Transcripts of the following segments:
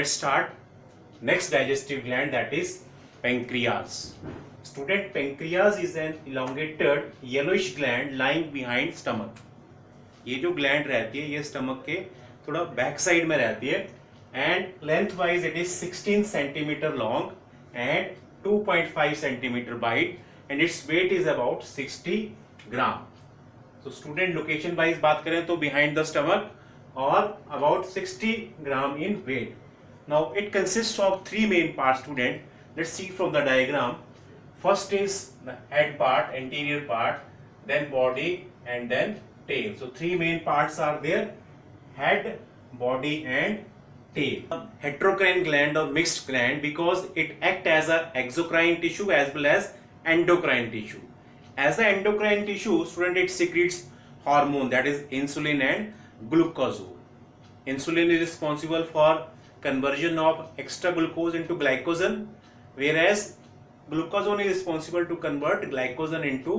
let's start. Next digestive gland, that is pancreas. Student, pancreas is an elongated yellowish gland lying behind stomach. ये जो gland रहती है ये stomach के थोड़ा बैक साइड में रहती है and length wise it is 16 centimetre long and 2.5 centimetre wide and its weight is about 60 gram. तो स्टूडेंट लोकेशन वाइज बात करें तो बिहाइंड द स्टमक और about 60 gram in weight. Now it consist of three main part student. Let's see from the diagram. First is the head part, anterior part, then body and then tail. So three main parts are there: head, body and tail. Heterocrine gland or mixed gland because it act as a exocrine tissue as well as endocrine tissue. As the endocrine tissue, student, it secretes hormone, that is insulin and glucagon. Insulin is responsible for conversion of extra glucose into glycogen, whereas glucagon is responsible to convert glycogen into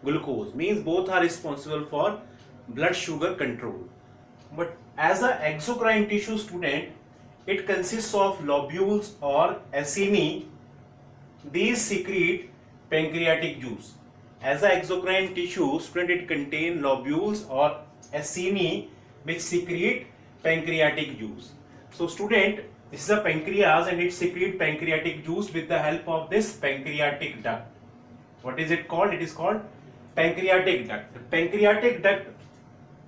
glucose. Means both are responsible for blood sugar control. But as a exocrine tissue, student, it consists of lobules or acini. These secrete pancreatic juice. As a exocrine tissue, student, it contain lobules or acini which secrete pancreatic juice. So student, this is a pancreas and it secrete pancreatic juice with the help of this pancreatic duct. What is it called? It is called pancreatic duct. The pancreatic duct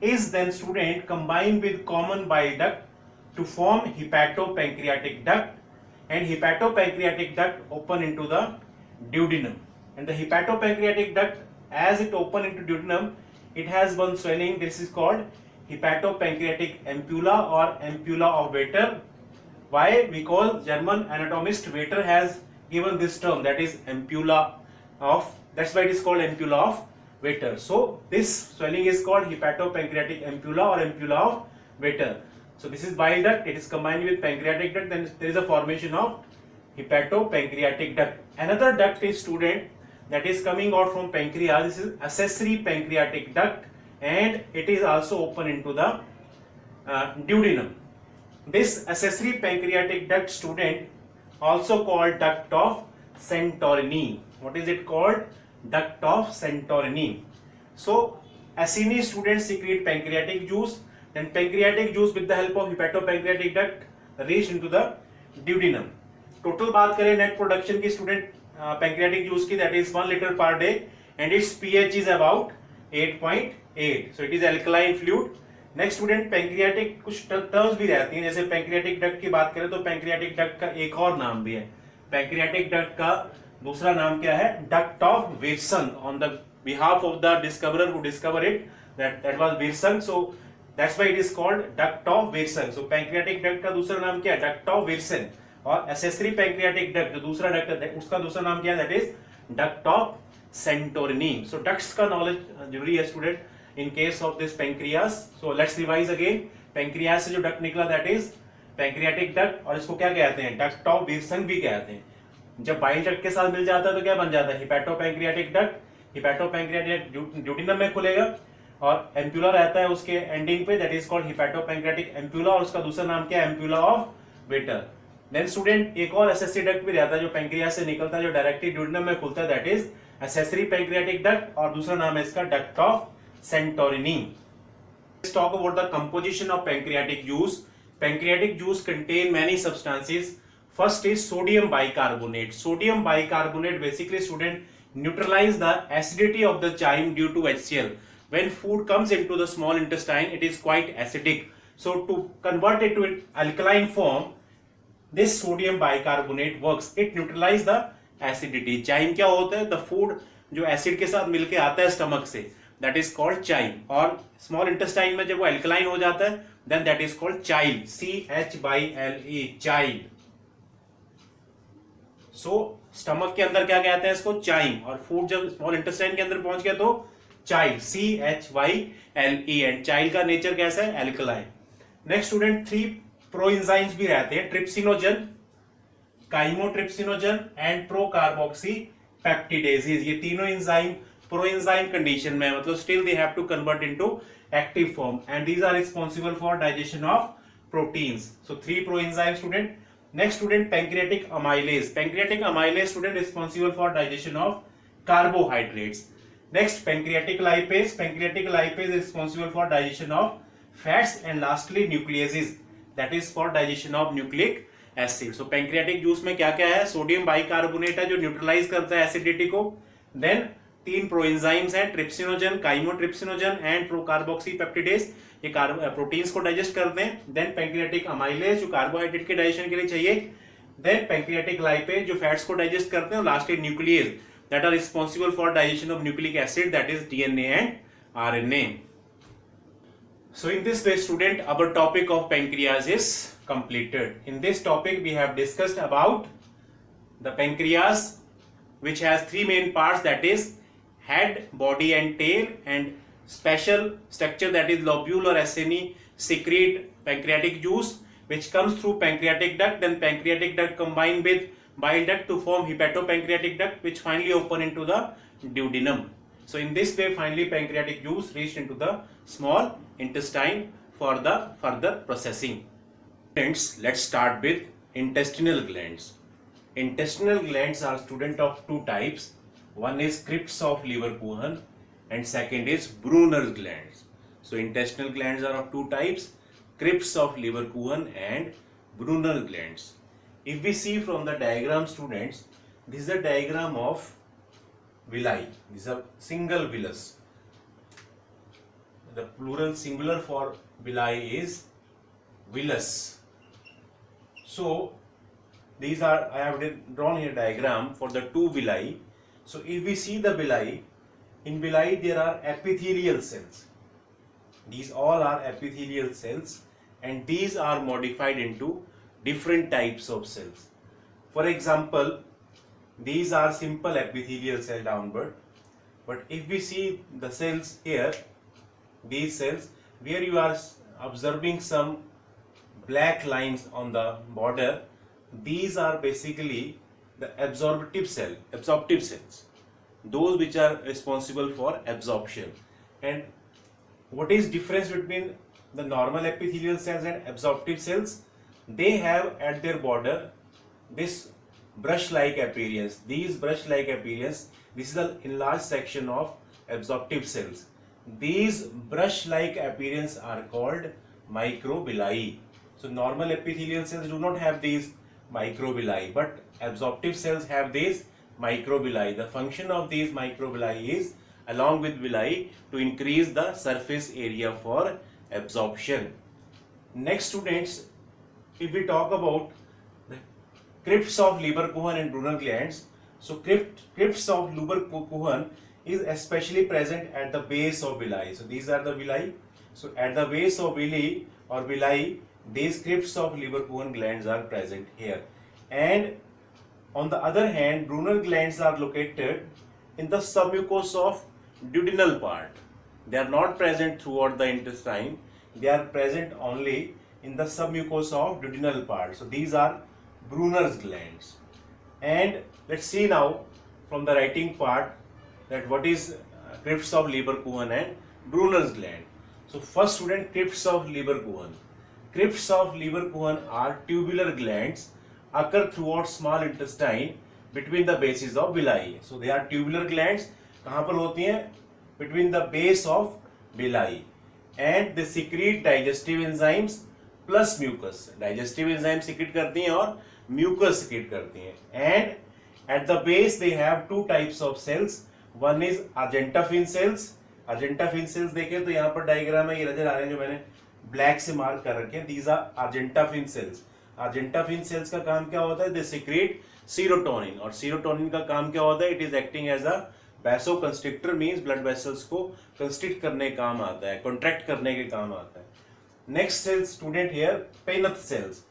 is then, student, combined with common bile duct to form hepatopancreatic duct, and hepatopancreatic duct open into the duodenum. And the hepatopancreatic duct, as it open into duodenum, it has one swelling. This is called hepatopancreatic ampulla or ampulla of Vater. Why? Because German anatomist Vater has given this term, that is ampulla of, that's why it is called ampulla of Vater. So this swelling is called hepatopancreatic ampulla or ampulla of Vater. So this is bile duct, it is combined with pancreatic duct, then there is a formation of hepatopancreatic duct. Another duct is, student, that is coming out from pancreas. This is accessory pancreatic duct and it is also open into the duodenum. This accessory pancreatic duct, student, also called duct of Santorini. What is it called? Duct of Santorini. So acini, students, secrete pancreatic juice, then pancreatic juice with the help of hepatopancreatic duct reach into the duodenum. Total बात करें net production की, student, pancreatic juice की, that is 1 liter per day and its pH is about 8.8. So it is alkaline fluid. Next, student, pancreatic कुछ terms भी रहती हैं, जैसे pancreatic duct की बात करें तो pancreatic duct का एक और नाम भी है. pancreatic duct का दूसरा नाम क्या है? Duct of Wilson. On the behalf of the discoverer who discover it, that was Wilson. So that's why it is called duct of Wilson. So pancreatic duct का दूसरा नाम क्या है? Duct of Wilson. और एसेसरी पैंक्रियाटिक डक्ट जो दूसरा duct है उसका दूसरा नाम क्या है? That is duct of Santorini. So ducts का नॉलेज जरूरी है student in case of this pancreas. So let's revise again. Pancreas से जो डक्ट निकला दैट इज पैंक्रियाटिक डक्ट, और इसको क्या कहते हैं? डक्ट ऑफ विल्सन भी कहते हैं. जब बाइल डक्ट के साथ मिल जाता है तो क्या बन जाता है? हिपैटोपैंक्रियाटिक डक्ट. हिपैटोपैंक्रियाटिक ड्यूटेनम में खुलेगा और एम्पुला रहता है उसके एंडिंग पे, that is called hepatopancreatic ampulla, और उसका दूसरा नाम क्या है? Ampulla of Vater. Then student, एक और एसेसरी डक्ट भी रहता है जो पैंक्रियास से निकलता है, जो डायरेक्टली ड्यूटेनम में खुलता है, that is accessory pancreatic duct, और दूसरा नाम है इसका duct of Santorini. Let's talk about the composition of pancreatic juice. Pancreatic juice contain many substances. First is sodium bicarbonate. Sodium bicarbonate basically, student, neutralize the acidity of the chyme due to HCl. When food comes into the small intestine, it is quite acidic. So to convert it to alkaline form, this sodium bicarbonate works. It neutralize the acidity. Chyme क्या होता है? The food जो acid के साथ मिलके आता है stomach से, that is called chyme. और small intestine में जब वो alkaline हो जाता है, then that is called chyle. CHYLE, chyle. So stomach के अंदर क्या कहते हैं इसको? चाइम. और फूड जब स्मॉल इंटेस्टाइन के अंदर पहुंच गया तो चाइल, CHYLE. एंड चाइल का नेचर कैसा है? एल्कलाइन. नेक्स्ट स्टूडेंट, 3 प्रोएंजाइम्स भी रहते हैं, trypsinogen, chymotrypsinogen and procarboxy peptidases. ये तीनों एंजाइम प्रोएंजाइम कंडीशन में, मतलब still they have to convert into active form, and these are responsible for digestion of proteins. So 3 proenzymes, student. Next, student, pancreatic amylase. Pancreatic amylase, student, responsible for digestion of carbohydrates. Next, pancreatic lipase. Pancreatic lipase is responsible for digestion of fats. And lastly, nucleases, that is for digestion of nucleic acid. So pancreatic juice में क्या क्या है? Sodium bicarbonate है जो neutralise करता है acidity को. Then 3 प्रोएंजाइम्स हैं, ट्रिप्सिनोजन, काइमोट्रिप्सिनोजन एंड प्रोकार्बोक्सीपेप्टिडेज, ये प्रोटीन्स को डाइजेस्ट करते हैं. देन पैंक्रियाटिक अमाइलेज जो कार्बोहाइड्रेट के डाइजेशन के लिए चाहिए. देन पैंक्रियाटिक लाइपेज जो फैट्स को डाइजेस्ट करते हैं. Lastly nucleus that are responsible for digestion of nucleic acid, that is DNA and RNA. So in this way, student, our topic of pancreas is completed. In this topic we have discussed about the pancreas, which has 3 main parts, that is head, body and tail, and special structure that is lobule or acini secrete pancreatic juice which comes through pancreatic duct. Then pancreatic duct combine with bile duct to form hepatopancreatic duct, which finally open into the duodenum. So in this way, finally pancreatic juice reached into the small intestine for the further processing. Friends, let's start with intestinal glands. Intestinal glands are, student, of 2 types. One is crypts of Leverkusen and second is Brunner's glands. So intestinal glands are of 2 types, crypts of Leverkusen and Brunner's glands. If we see from the diagram, students, this is a diagram of villi. This is a single villus. The plural singular for villi is villus. So these are, I have drawn here diagram for the 2 villi. So if we see the villi, in villi there are epithelial cells. These all are epithelial cells, and these are modified into different types of cells. For example, these are simple epithelial cell downward, but if we see the cells here, these cells where you are observing some black lines on the border, these are basically the absorptive cells, those which are responsible for absorption. And what is difference between the normal epithelial cells and absorptive cells? They have at their border this brush-like appearance. These brush-like appearance, this is the enlarged section of absorptive cells. These brush-like appearance are called microvilli. So normal epithelial cells do not have these microvilli, but absorptive cells have these microvilli. The function of these microvilli is, along with villi, to increase the surface area for absorption. Next, students, if we talk about the crypts of Leverkusen and Brunner glands, so crypts of Leverkusen is especially present at the base of villi. So these are the villi. So at the base of villi or villi, these crypts of Leverkusen glands are present here. And on the other hand, Brunner glands are located in the submucous of duodenal part. They are not present throughout the intestine. They are present only in the submucosa of duodenal part. So these are Brunner's glands. And let's see now from the writing part that what is crypts of Leverkusen and Brunner's gland. So first, student, crypts of Leverkusen. Crypts of Leverkusen are tubular glands occur throughout small intestine between the bases of villi. So they are tubular glands. कहाँ पर होती हैं? Between the base of villi. And they secrete digestive enzymes plus mucus. Digestive enzymes secrete करती हैं और mucus secrete करती हैं. And at the base they have 2 types of cells. One is argentafin cells. Argentafin cells देखें तो यहाँ पर diagram में ये नजर आ रहे हैं जो मैंने ब्लैक से मार्क कर रखे हैं. These are argentafin cells. Argentafin cells का काम क्या होता है? They secrete serotonin. और serotonin का काम क्या होता है? It is acting as a vasoconstrictor, means blood vessels को constrict करने के काम आता है, contract करने के काम आता है. Next cell, student, here Paneth cells.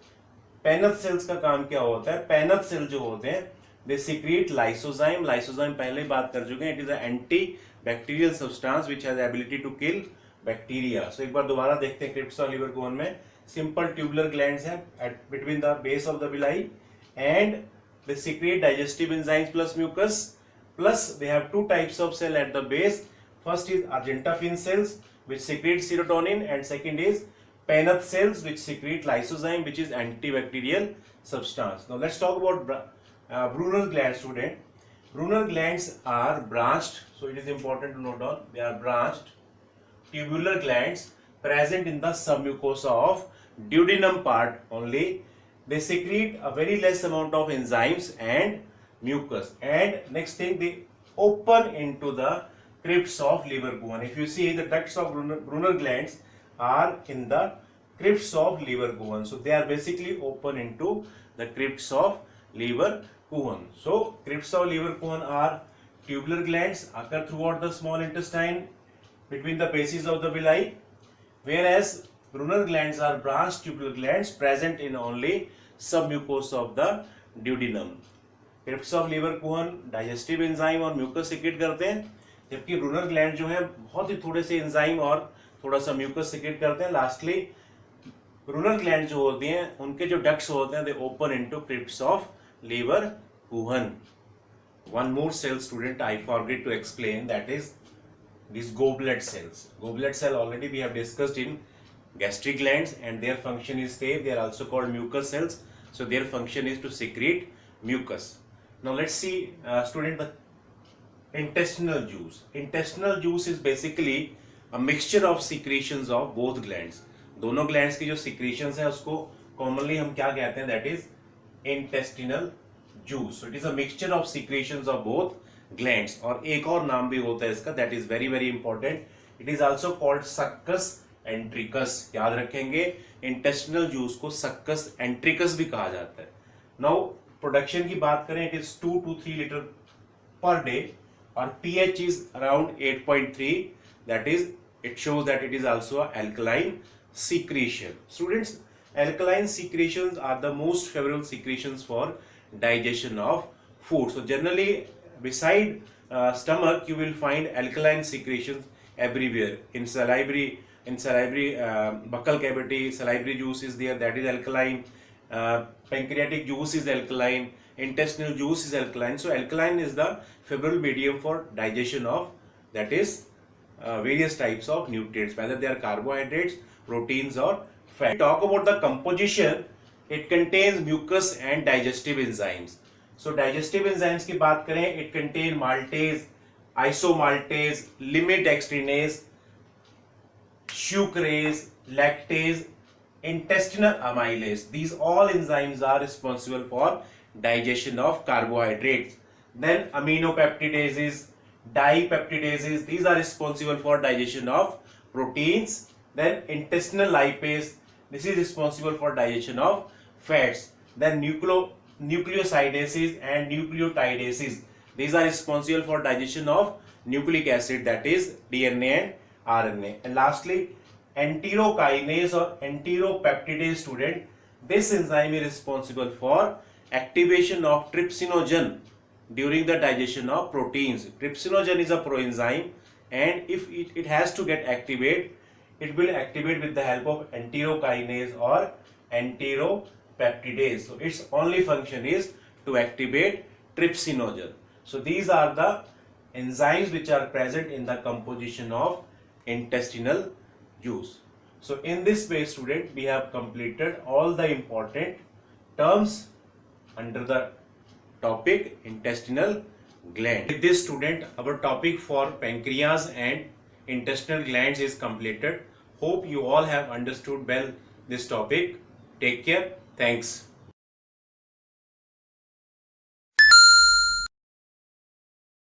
Paneth cells का काम क्या होता है? Paneth cells जो होते हैं, they secrete lysozyme. Lysozyme पहले बात कर चुके हैं. It is an antibacterial substance which has ability to kill bacteria. So एक बार दोबारा देखते हैं crypts of Leverkusen में simple tubular glands हैं at between the base of the villi, and they secrete digestive enzymes plus mucus. Plus they have 2 types of cell at the base. First is argentafin cells which secrete serotonin, and second is Paneth cells which secrete lysozyme, which is antibacterial substance. Now let's talk about Brunner gland, student. Brunner glands are branched, so it is important to note down. They are branched tubular glands present in the submucosa of duodenum part only. They secrete a very less amount of enzymes and mucus. And next thing, they open into the crypts of Leverkusen. If you see, the ducts of Brunner glands are in the crypts of Leverkusen. So they are basically open into the crypts of Leverkusen. So crypts of Leverkusen are tubular glands, occur throughout the small intestine between the bases of the villi, whereas Brunner glands are branched tubular glands present in only submucosa of the duodenum. Crypts of Lieberkuhn digestive enzyme और mucus secrete करते हैं, जबकि Brunner gland जो है बहुत ही थोड़े से enzyme और थोड़ा सा म्यूकस सिक्रेट करते हैं. लास्टली ब्रूनर ग्लैंड जो होती हैं उनके जो डक्ट्स होते हैं they open into crypts of Lieberkuhn. One more cell student I forget to explain, that is these goblet cells. Goblet cell already we have discussed in gastric glands and their function is same. They are also called mucus cells. So their function is to secrete mucus. Now let's see student, the intestinal juice. Intestinal juice is basically a mixture of secretions of both glands. दोनों glands की जो secretions है उसको commonly हम क्या कहते हैं, that is intestinal juice. So it is a mixture of secretions of both glands. और एक और नाम भी होता है इसका, that is very very important. It is also called succus entericus. याद रखेंगे, इंटेस्टिनल जूस को सक्कस एंट्रिकस भी कहा जाता है. नाउ प्रोडक्शन की बात करें, it is 2 to 3 litre per day और pH is around 8.3. That is, it shows that it is also alkaline secretion. Students, alkaline secretions are the most favorable secretions for digestion of food. So generally beside stomach you will find alkaline secretions everywhere. In salivary buccal cavity, salivary juice is there, that is alkaline. Pancreatic juice is alkaline, intestinal juice is alkaline. So alkaline is the favorable medium for digestion of, that is various types of nutrients, whether they are carbohydrates, proteins or fat. Talk about the composition, it contains mucus and digestive enzymes. So digestive enzymes की बात करें, it contain maltase, isomaltase, limidextrinase, sucrase, lactase, intestinal amylase. These all enzymes are responsible for digestion of carbohydrates. Then aminopeptidases, dipeptidases, these are responsible for digestion of proteins. Then intestinal lipase, this is responsible for digestion of fats. Then nucleosidases and nucleotidases, these are responsible for digestion of nucleic acid, that is DNA and RNA. And lastly, enterokinase or enteropeptidase, student, this enzyme is responsible for activation of trypsinogen during the digestion of proteins. Trypsinogen is a proenzyme, and if it has to get activated, it will activate with the help of enterokinase or enteropeptidase. So its only function is to activate trypsinogen. So these are the enzymes which are present in the composition of intestinal juice. So in this way, student, we have completed all the important terms under the topic intestinal gland. With this, student, our topic for pancreas and intestinal glands is completed. Hope you all have understood well this topic. Take care. Thanks.